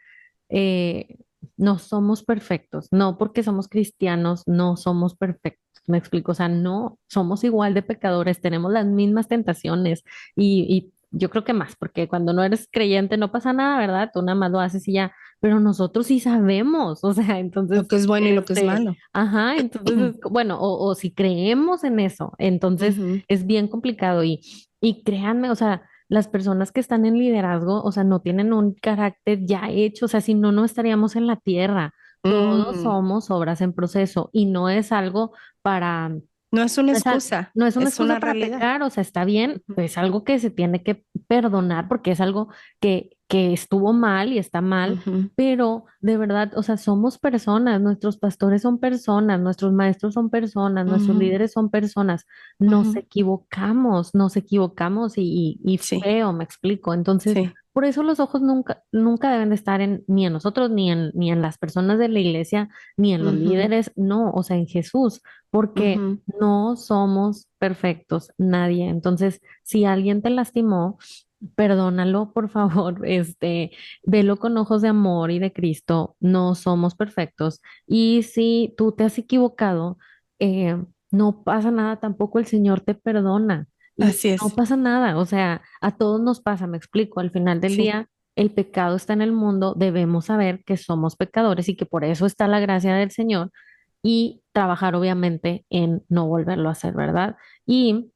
eh, no somos perfectos, no porque somos cristianos, no somos perfectos. Me explico, o sea, no somos igual de pecadores, tenemos las mismas tentaciones y yo creo que más, porque cuando no eres creyente no pasa nada, ¿verdad? Tú nada más lo haces y ya, pero nosotros sí sabemos, o sea, Lo entonces, que es bueno y lo que es malo. ajá, entonces, bueno, o si creemos en eso, entonces Ujú, es bien complicado y créanme, o sea, las personas que están en liderazgo, o sea, no tienen un carácter ya hecho, o sea, si no, no estaríamos en la tierra. Todos mm. somos obras en proceso y no es algo para, no No es una es, excusa, no es una es excusa una para realidad. pecar, o sea, está bien, Ujú, es algo que se tiene que perdonar porque es algo que estuvo mal y está mal, ujú, pero de verdad, o sea, somos personas, nuestros pastores son personas, nuestros maestros son personas, nuestros ujú, líderes son personas, ujú. nos equivocamos y Sí, feo, me explico. Entonces, sí. por eso los ojos nunca, nunca deben de estar ni en nosotros, ni en las personas de la iglesia, ni en los Ujú, líderes, no, o sea, en Jesús, porque ujú, no somos perfectos, nadie. Entonces, si alguien te lastimó, perdónalo, por favor, velo con ojos de amor y de Cristo, no somos perfectos. Y si tú te has equivocado, no pasa nada, tampoco el Señor te perdona. Y así no es. pasa nada, o sea, a todos nos pasa, me explico, al final del Sí. día el pecado está en el mundo, debemos saber que somos pecadores y que por eso está la gracia del Señor y trabajar obviamente en no volverlo a hacer, ¿verdad? Y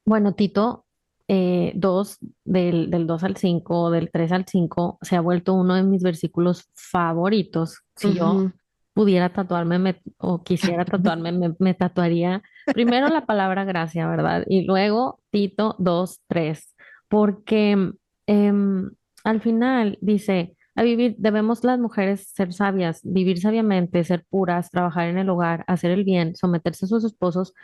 bueno, Tito 2, del 2 al 5, del 3 al 5, se ha vuelto uno de mis versículos favoritos. Si yo Ujú. pudiera tatuarme o quisiera tatuarme, me tatuaría primero la palabra gracia, ¿verdad? Y luego Tito 2 3, porque em, al final dice, a vivir, debemos las mujeres ser sabias, vivir sabiamente, ser puras, trabajar en el hogar, hacer el bien, someterse a sus esposos,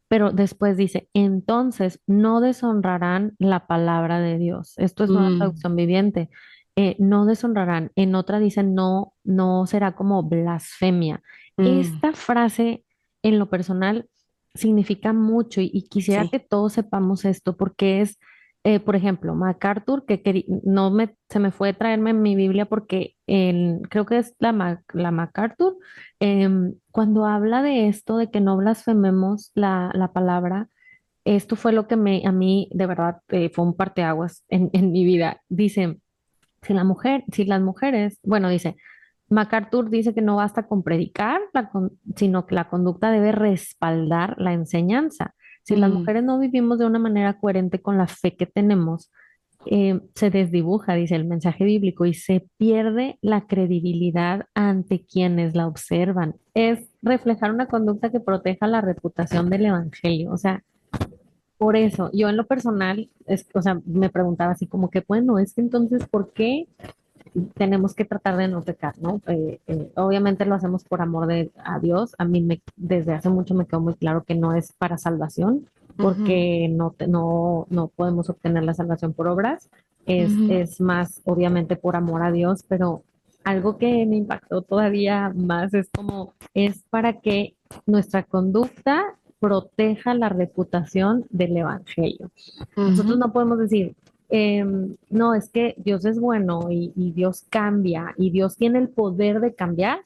pero después dice, entonces no deshonrarán la palabra de Dios. Esto es una Mm, traducción viviente. No deshonrarán. En otra dice, no, no será como blasfemia. mm, Esta frase, en lo personal, significa mucho y quisiera sí. que todos sepamos esto porque es, por ejemplo, MacArthur, no se me fue traerme mi Biblia porque creo que es la MacArthur cuando habla de esto, de que no blasfememos la palabra, esto fue lo que a mí de verdad fue un parteaguas en mi vida. Dice, si las mujeres, bueno, dice, MacArthur dice que no basta con predicar, sino que la conducta debe respaldar la enseñanza. Si las Mm, mujeres no vivimos de una manera coherente con la fe que tenemos, se desdibuja, dice el mensaje bíblico, y se pierde la credibilidad ante quienes la observan. Es reflejar una conducta que proteja la reputación del evangelio. O sea, por eso, yo en lo personal, o sea, me preguntaba así como que, bueno, es que entonces, ¿por qué? tenemos que tratar de no pecar, ¿no? Obviamente lo hacemos por amor a Dios. A mí desde hace mucho me quedó muy claro que no es para salvación, Ujú, porque no podemos obtener la salvación por obras. ujú, Es más, obviamente, por amor a Dios, pero algo que me impactó todavía más es como, es para que nuestra conducta proteja la reputación del Evangelio. Nosotros ujú. no podemos decir, no, es que Dios es bueno y Dios cambia y Dios tiene el poder de cambiar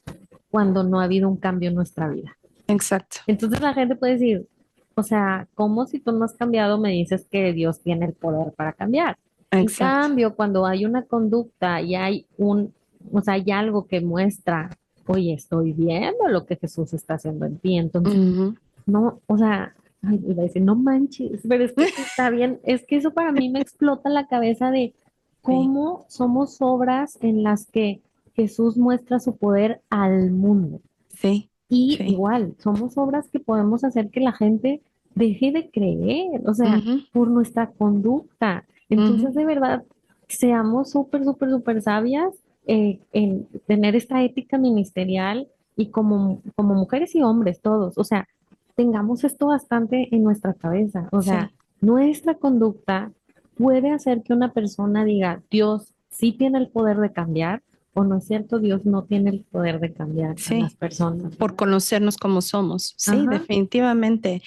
cuando no ha habido un cambio en nuestra vida. Exacto, Entonces la gente puede decir, o sea, ¿cómo si tú no has cambiado me dices que Dios tiene el poder para cambiar? En exacto. cambio, cuando hay una conducta y hay o sea, hay algo que muestra, oye, estoy viendo lo que Jesús está haciendo en ti, entonces Ujú. no, o sea, ay, iba a decir, no manches, pero es que está bien, es que eso para mí me explota la cabeza de Sí, cómo somos obras en las que Jesús muestra su poder al mundo. sí, Y sí. igual, somos obras que podemos hacer que la gente deje de creer, o sea, Ujú, por nuestra conducta. ujú. Entonces, de verdad, seamos súper, súper, súper sabias en tener esta ética ministerial y como mujeres y hombres todos, o sea, tengamos esto bastante en nuestra cabeza. O sea, Sí. nuestra conducta puede hacer que una persona diga, Dios sí tiene el poder de cambiar, o no es cierto, Dios no tiene el poder de cambiar a las Sí, personas, por ¿verdad? conocernos como somos. Sí, Ajá, definitivamente.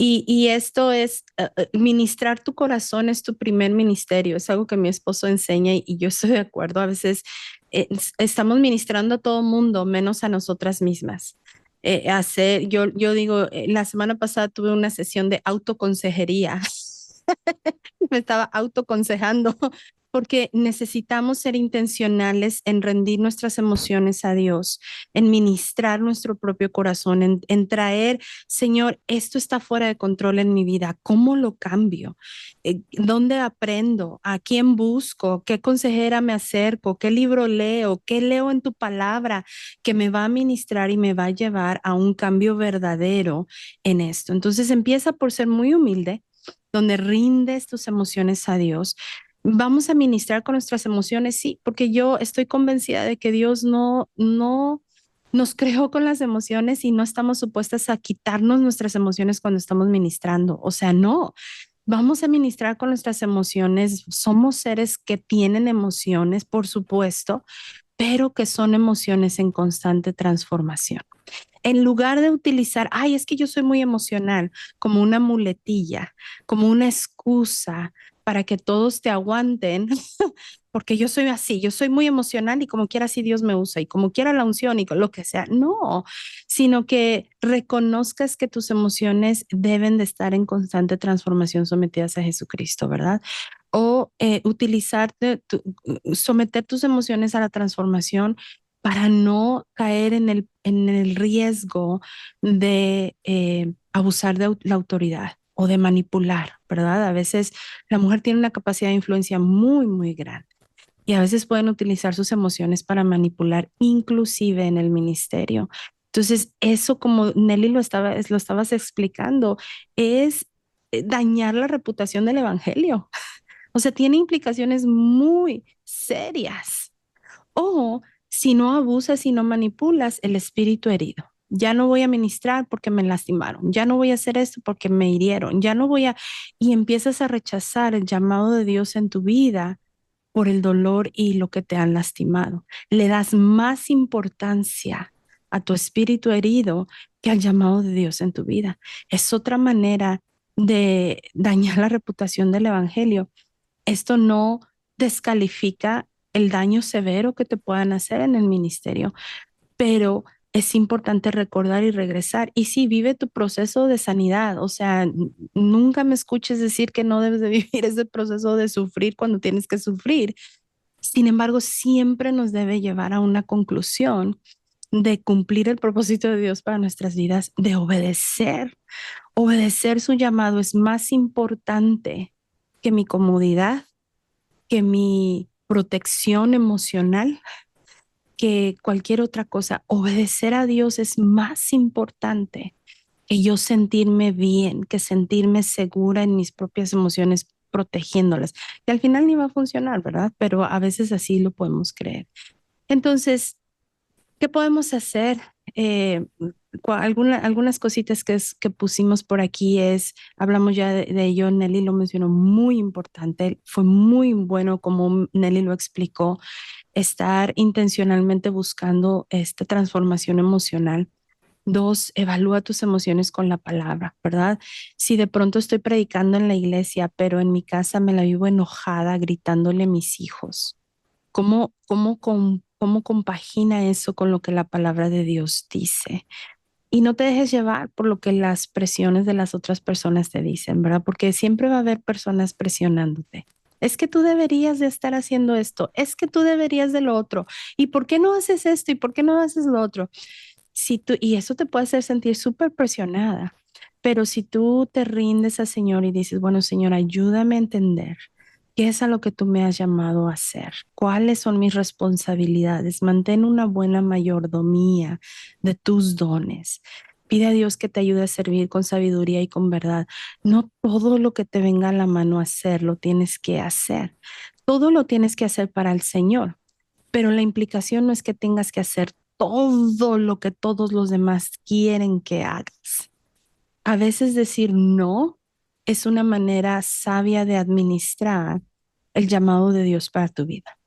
Y esto es, ministrar tu corazón es tu primer ministerio. Es algo que mi esposo enseña y yo estoy de acuerdo. A veces estamos ministrando a todo mundo, menos a nosotras mismas. Yo digo, la semana pasada tuve una sesión de autoconsejería. Me estaba autoconsejando porque necesitamos ser intencionales en rendir nuestras emociones a Dios, en ministrar nuestro propio corazón, en traer, Señor, esto está fuera de control en mi vida, ¿cómo lo cambio? ¿Dónde aprendo? ¿A quién busco? ¿Qué consejera me acerco? ¿Qué libro leo? ¿Qué leo en tu palabra que me va a ministrar y me va a llevar a un cambio verdadero en esto? Entonces empieza por ser muy humilde, donde rindes tus emociones a Dios. Vamos a ministrar con nuestras emociones, sí, porque yo estoy convencida de que Dios no nos creó con las emociones y no estamos supuestas a quitarnos nuestras emociones cuando estamos ministrando. O sea, no, vamos a ministrar con nuestras emociones. Somos seres que tienen emociones, por supuesto, pero que son emociones en constante transformación. En lugar de utilizar, ay, es que yo soy muy emocional, como una muletilla, como una excusa para que todos te aguanten, porque yo soy así, yo soy muy emocional y como quiera así Dios me usa y como quiera la unción y lo que sea. No, sino que reconozcas que tus emociones deben de estar en constante transformación sometidas a Jesucristo, ¿verdad? O someter tus emociones a la transformación para no caer en el riesgo de abusar de la autoridad o de manipular, ¿verdad? A veces la mujer tiene una capacidad de influencia muy, muy grande y a veces pueden utilizar sus emociones para manipular, inclusive en el ministerio. Entonces, eso como Nelly lo estabas explicando, es dañar la reputación del evangelio. O sea, tiene implicaciones muy serias. O si no abusas y no manipulas el espíritu herido. Ya no voy a ministrar porque me lastimaron, ya no voy a hacer esto porque me hirieron, ya no voy a... Y empiezas a rechazar el llamado de Dios en tu vida por el dolor y lo que te han lastimado. Le das más importancia a tu espíritu herido que al llamado de Dios en tu vida. Es otra manera de dañar la reputación del evangelio. Esto no descalifica el daño severo que te puedan hacer en el ministerio, pero es importante recordar y regresar. Y sí, vive tu proceso de sanidad. O sea, nunca me escuches decir que no debes de vivir ese proceso de sufrir cuando tienes que sufrir. Sin embargo, siempre nos debe llevar a una conclusión de cumplir el propósito de Dios para nuestras vidas, de obedecer. Obedecer su llamado es más importante que mi comodidad, que mi protección emocional, que cualquier otra cosa. Obedecer a Dios es más importante que yo sentirme bien, que sentirme segura en mis propias emociones. protegiéndolas, que al final ni va a funcionar, ¿verdad? Pero a veces así lo podemos creer. Entonces, ¿qué podemos hacer? Algunas cositas que pusimos por aquí hablamos ya de ello, Nelly lo mencionó, muy importante, fue muy bueno como Nelly lo explicó, estar intencionalmente buscando esta transformación emocional. Dos, evalúa tus emociones con la palabra, ¿verdad? Si de pronto estoy predicando en la iglesia, pero en mi casa me la vivo enojada, gritándole a mis hijos, ¿cómo compagina eso con lo que la palabra de Dios dice? Y no te dejes llevar por lo que las presiones de las otras personas te dicen, ¿verdad? Porque siempre va a haber personas presionándote. Es que tú deberías de estar haciendo esto, es que tú deberías de lo otro. ¿Y por qué no haces esto? ¿Y por qué no haces lo otro? Y eso te puede hacer sentir súper presionada. Pero si tú te rindes al Señor y dices, bueno, Señor, ayúdame a entender qué es a lo que tú me has llamado a hacer, cuáles son mis responsabilidades, mantén una buena mayordomía de tus dones. Pide a Dios que te ayude a servir con sabiduría y con verdad. No todo lo que te venga a la mano a hacer lo tienes que hacer. Todo lo tienes que hacer para el Señor, pero la implicación no es que tengas que hacer todo lo que todos los demás quieren que hagas. A veces decir no es una manera sabia de administrar el llamado de Dios para tu vida.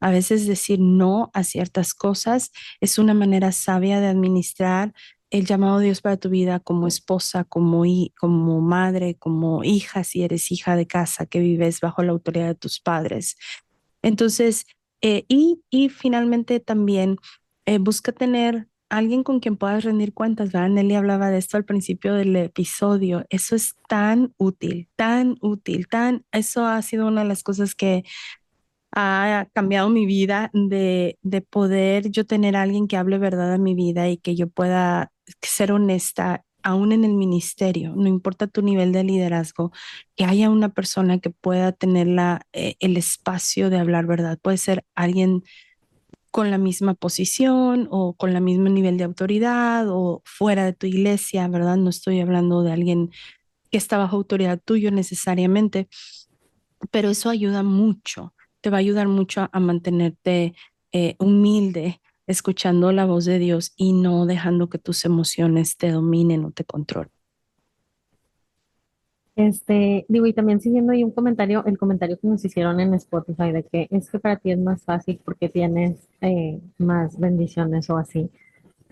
A veces decir no a ciertas cosas es una manera sabia de administrar el llamado de Dios para tu vida como esposa, como madre, como hija, si eres hija de casa que vives bajo la autoridad de tus padres. Entonces, y finalmente también busca tener alguien con quien puedas rendir cuentas, ¿verdad? Nelly hablaba de esto al principio del episodio. Eso es tan útil, tan útil, eso ha sido una de las cosas que ha cambiado mi vida de poder yo tener a alguien que hable verdad a mi vida y que yo pueda ser honesta, aún en el ministerio, no importa tu nivel de liderazgo, que haya una persona que pueda tener el espacio de hablar verdad. Puede ser alguien con la misma posición o con el mismo nivel de autoridad o fuera de tu iglesia, ¿verdad? No estoy hablando de alguien que está bajo autoridad tuyo necesariamente, pero eso ayuda mucho, te va a ayudar mucho a mantenerte humilde, escuchando la voz de Dios y no dejando que tus emociones te dominen o te controlen. Digo, y también siguiendo ahí el comentario que nos hicieron en Spotify de que es que para ti es más fácil porque tienes más bendiciones o así.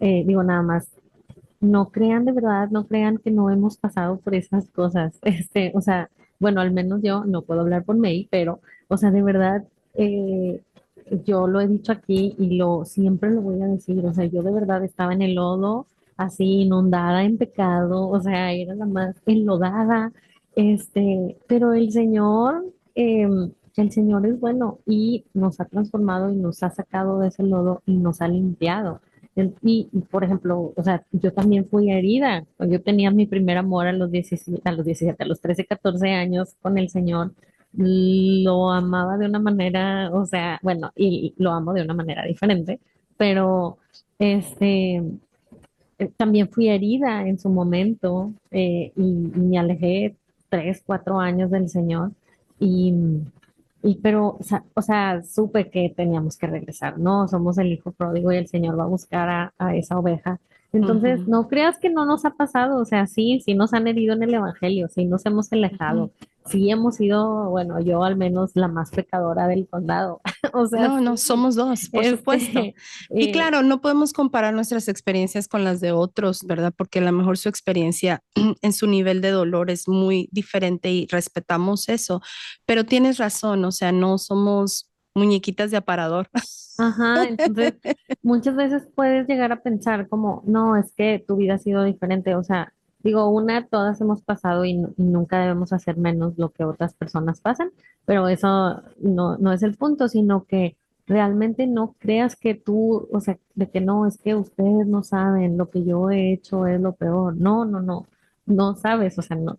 Digo, nada más, no crean de verdad, no crean que no hemos pasado por esas cosas. O sea, bueno, al menos yo no puedo hablar por May, pero, o sea, de verdad, yo lo he dicho aquí y siempre lo voy a decir. O sea, yo de verdad estaba en el lodo, así inundada en pecado, o sea, era la más enlodada. Pero el Señor es bueno y nos ha transformado y nos ha sacado de ese lodo y nos ha limpiado. Por ejemplo, o sea, yo también fui herida. Yo tenía mi primer amor a los 13 14 años con el Señor. Lo amaba de una manera, o sea, bueno, y lo amo de una manera diferente, pero este, también fui herida en su momento y me alejé 3 4 años del Señor y, pero, o sea, supe que teníamos que regresar, ¿no? Somos el hijo pródigo y el Señor va a buscar a esa oveja. Entonces, Ujú, no creas que no nos ha pasado, o sea, sí, sí nos han herido en el Evangelio, sí nos hemos ujú. alejado, sí hemos sido, bueno, yo al menos la más pecadora del condado, o sea, No, no, sí, somos dos, por supuesto. Y eh, claro, no podemos comparar nuestras experiencias con las de otros, ¿verdad? Porque a lo mejor su experiencia en su nivel de dolor es muy diferente y respetamos eso. Pero tienes razón, o sea, no somos muñequitas de aparador. ajá, entonces muchas veces puedes llegar a pensar como, no, es que tu vida ha sido diferente, o sea, digo, todas hemos pasado y nunca debemos hacer menos lo que otras personas pasan, pero eso no es el punto, sino que realmente no creas que tú, o sea, de que no, es que ustedes no saben, lo que yo he hecho es lo peor, no sabes, o sea, no,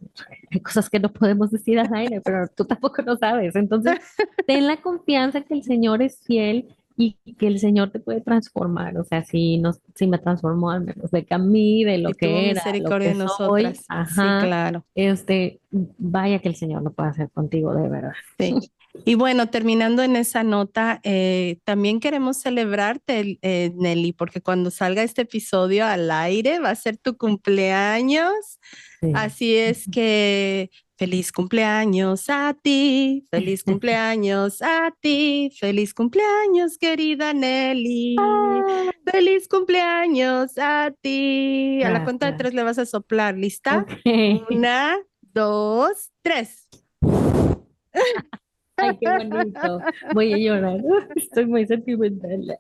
hay cosas que no podemos decir al aire, pero tú tampoco lo sabes, entonces ten la confianza que el Señor es fiel y que el Señor te puede transformar. O sea, si me transformó al menos de que a mí, de lo Y tuvo que era, lo misericordia que de soy, nosotras. Sí, ajá, claro. vaya que el Señor lo puede hacer contigo, de verdad. Sí. Y bueno, terminando en esa nota, también queremos celebrarte, Nelly, porque cuando salga este episodio al aire va a ser tu cumpleaños. Sí. Así es que feliz cumpleaños a ti, feliz cumpleaños a ti, feliz cumpleaños, querida Nelly. Feliz cumpleaños a ti. A la cuenta de Gracias. 3 le vas a soplar. ¿Lista? Ok. 1, 2, 3. Ay, qué bonito. Voy a llorar. Estoy muy sentimental.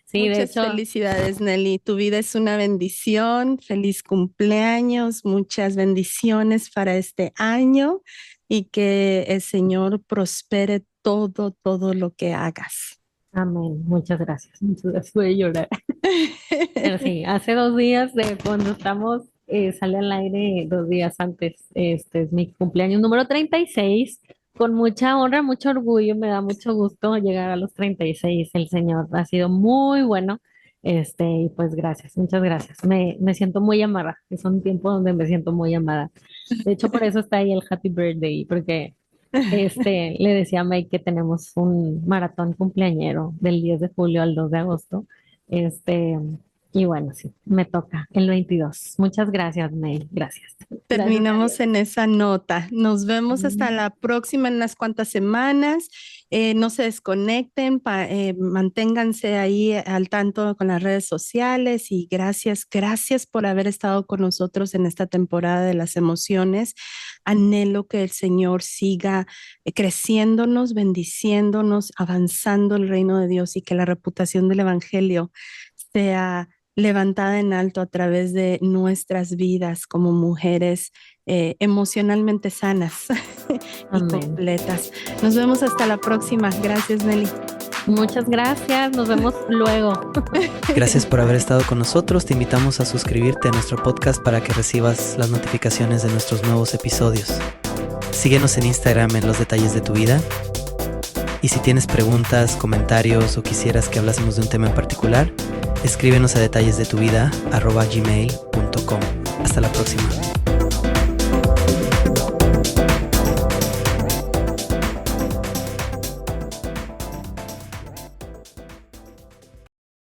Sí, de Muchas hecho, felicidades, Nelly. Tu vida es una bendición. Feliz cumpleaños. Muchas bendiciones para este año y que el Señor prospere todo lo que hagas. amén. Muchas gracias. Muchas gracias. Voy a llorar. Pero sí, hace 2 días de cuando estamos, sale al aire 2 días antes, este es mi cumpleaños número 36. Con mucha honra, mucho orgullo, me da mucho gusto llegar a los 36. El Señor ha sido muy bueno, y pues gracias, muchas gracias. Me siento muy amada, es un tiempo donde me siento muy amada. De hecho, por eso está ahí el Happy Birthday, porque le decía a May que tenemos un maratón cumpleañero del 10 de julio al 2 de agosto. Este, y bueno, sí, me toca el 22. Muchas gracias, May. Gracias. Gracias a Terminamos Dios. en esa nota. Nos vemos hasta la próxima en unas cuantas semanas. No se desconecten, manténganse ahí al tanto con las redes sociales y gracias por haber estado con nosotros en esta temporada de las emociones. Anhelo que el Señor siga creciéndonos, bendiciéndonos, avanzando el reino de Dios y que la reputación del Evangelio sea levantada en alto a través de nuestras vidas como mujeres emocionalmente sanas y Amén. completas. Nos vemos hasta la próxima. Gracias, Nelly. Muchas gracias. Nos vemos luego. Gracias por haber estado con nosotros. Te invitamos a suscribirte a nuestro podcast para que recibas las notificaciones de nuestros nuevos episodios. Síguenos en Instagram en Los Detalles de tu Vida. Y si tienes preguntas, comentarios o quisieras que hablásemos de un tema en particular, escríbenos a detallesdetuvida@gmail.com. Hasta la próxima.